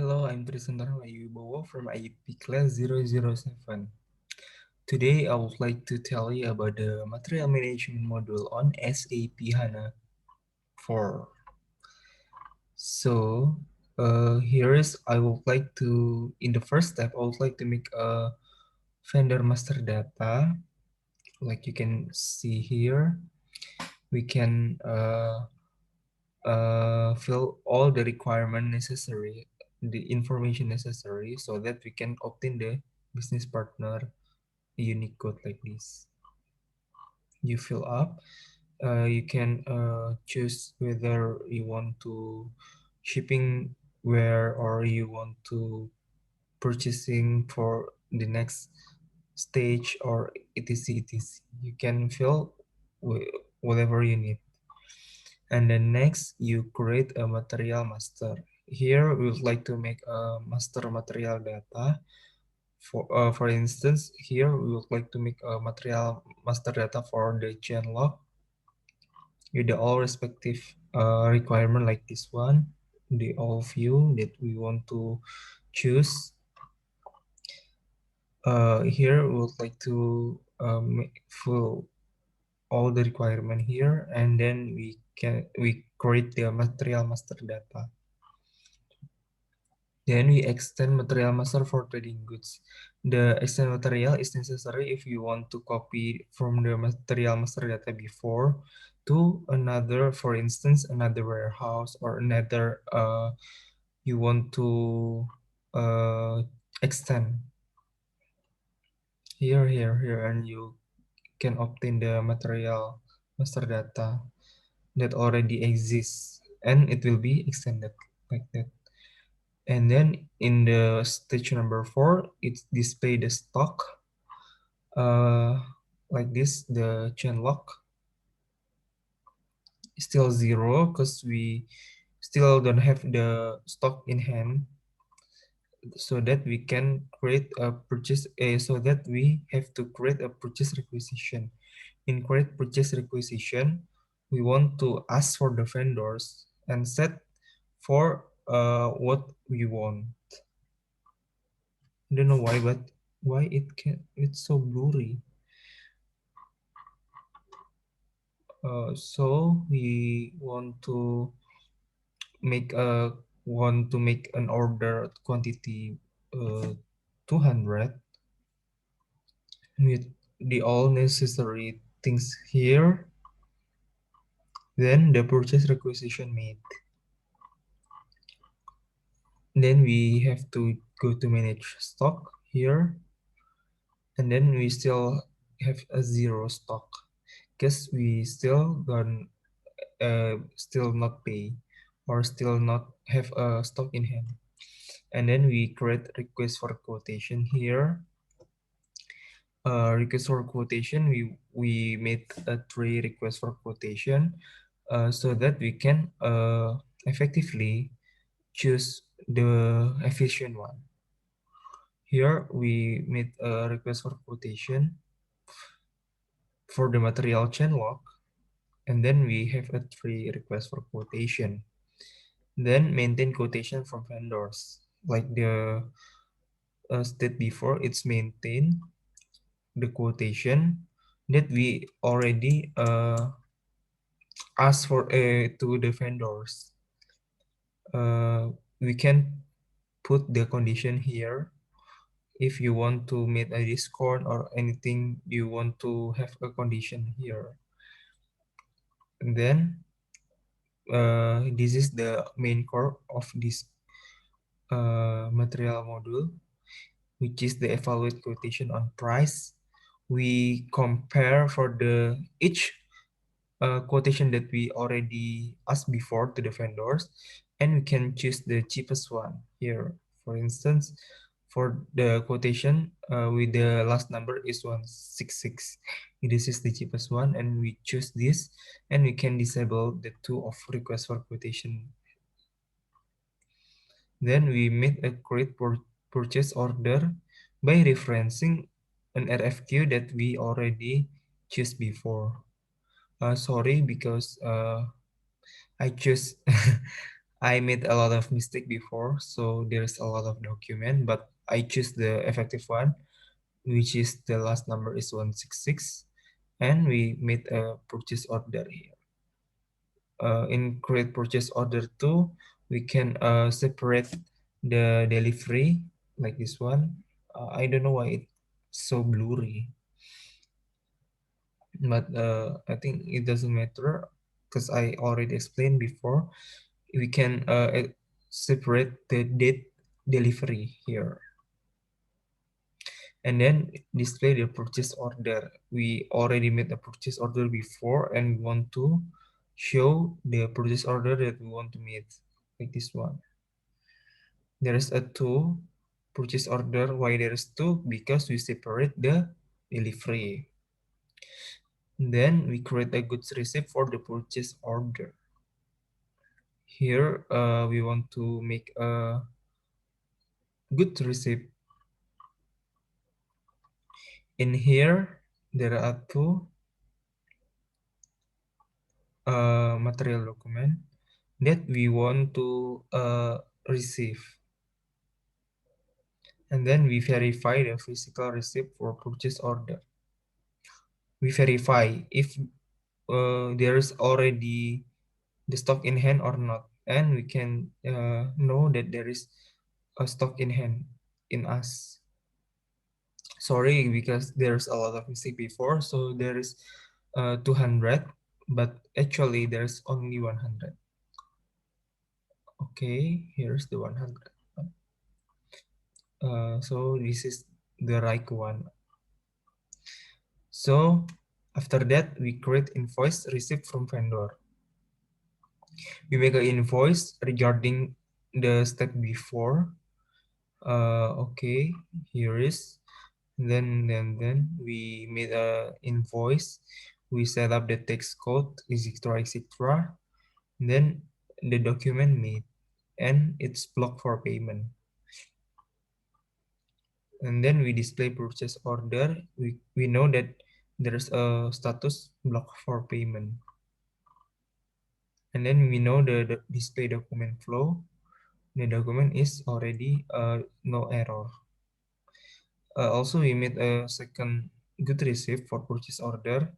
Hello, I'm Tristan Wibowo from IEP class 007. Today, I would like to tell you about the material management module on SAP HANA 4. So, I would like to, in the first step, I would like to make a vendor master data. Like you can see here, we can fill all the requirement necessary, the information necessary, so that we can obtain the business partner unique code like this. You fill up, you can choose whether you want to shipping where or you want to purchasing for the next stage or etc. You can fill whatever you need. And then next, you create a material master. Here, we would like to make a master material data. For instance, here we would like to make a material master data for the chain log with the all respective requirement like this one, the all view that we want to choose. Here we would like to fill all the requirement here, and then we create the material master data. Then we extend material master for trading goods. The extend material is necessary if you want to copy from the material master data before to another, for instance, another warehouse or another you want to extend here, and you can obtain the material master data that already exists, and it will be extended like that. And then in the stage number 4, it's display the stock like this. The chain lock is still 0 because we still don't have the stock in hand, so that we can create a purchase so that we have to create a purchase requisition. In create purchase requisition, we want to ask for the vendors and set for what we want. I don't know why, but why it's so blurry. So we make a want to make an order quantity 200 with the all necessary things here. Then the purchase requisition made. Then we have to go to manage stock here, and then we still have a 0 stock because we still don't still not pay or still not have a stock in hand. And then we create request for quotation here. Request for quotation, we made a 3 requests for quotation so that we can effectively choose the efficient one. Here we made a request for quotation for the material chain log, and then we have a 3 requests for quotation. Then maintain quotation from vendors. Like the state before, it's maintain the quotation that we already asked for to the vendors. We can put the condition here. If you want to make a discount or anything, you want to have a condition here. And then this is the main core of this material module, which is the evaluate quotation on price. We compare for the each quotation that we already asked before to the vendors, and we can choose the cheapest one here. For instance, for the quotation with the last number is 166, this is the cheapest one, and we choose this, and we can disable the 2 of request for quotation. Then we make a create purchase order by referencing an RFQ that we already choose before. Sorry, because I choose I made a lot of mistake before, so there's a lot of document, but I choose the effective one, which is the last number is 166, and we made a purchase order here. In create purchase order too, we can separate the delivery like this one. I don't know why it's so blurry, but I think it doesn't matter because I already explained before. We can separate the date delivery here and then display the purchase order. We already made a purchase order before and we want to show the purchase order that we want to meet like this one. There is a two purchase order. Why there is two? Because we separate the delivery. Then we create a goods receipt for the purchase order. Here we want to make a goods receipt. In here there are two material document that we want to receive, and then we verify the physical receipt for purchase order. We verify if there is already the stock in hand or not, and we can know that there is a stock in hand in us. Sorry, because there's a lot of mistake before, so there is 200, but actually there's only 100. Okay, here's the 100. So this is the right one. So after that, we create invoice received from vendor. We make an invoice regarding the step before. Okay, here is. Then we made a invoice. We set up the text code, etc., etc. Then the document made, and it's blocked for payment. And then we display purchase order. We know that there's a status block for payment. And then we know the display document flow. The document is already no error. Also, we made a second good receipt for purchase order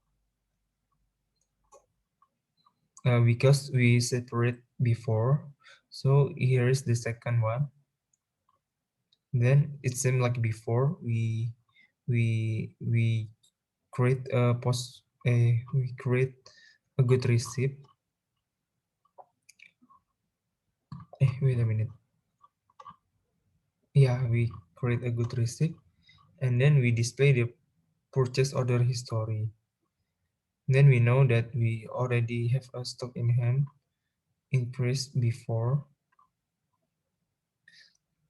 because we separate before. So here is the second one. Then it seemed like before we create a we create a good receipt. Wait a minute. Yeah, we create a good receipt and then we display the purchase order history. Then we know that we already have a stock in hand increased before.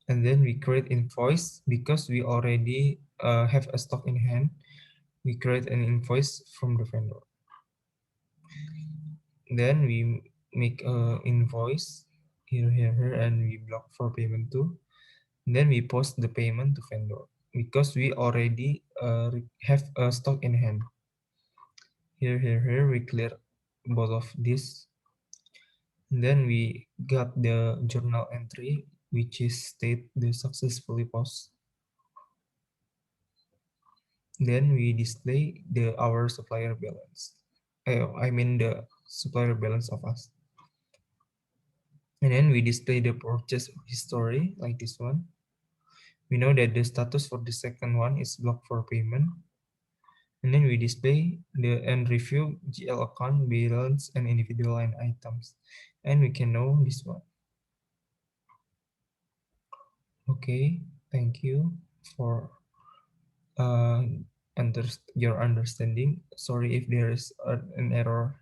And then we create invoice because we already have a stock in hand. We create an invoice from the vendor. Then we make a invoice here, and we block for payment too. Then we post the payment to vendor because we already have a stock in hand. Here, we clear both of this. And then we got the journal entry, which is state the successfully post. Then we display our supplier balance. I mean the supplier balance of us. And then we display the purchase history like this one. We know that the status for the second one is blocked for payment. And then we display the and review GL account balance and individual line items. And we can know this one. Okay, thank you for uh, your understanding. Sorry if there is an error,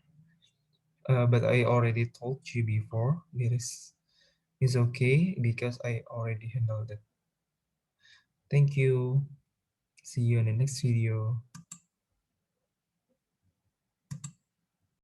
but I already told you before. Is okay because I already handled it. Thank you. See you in the next video.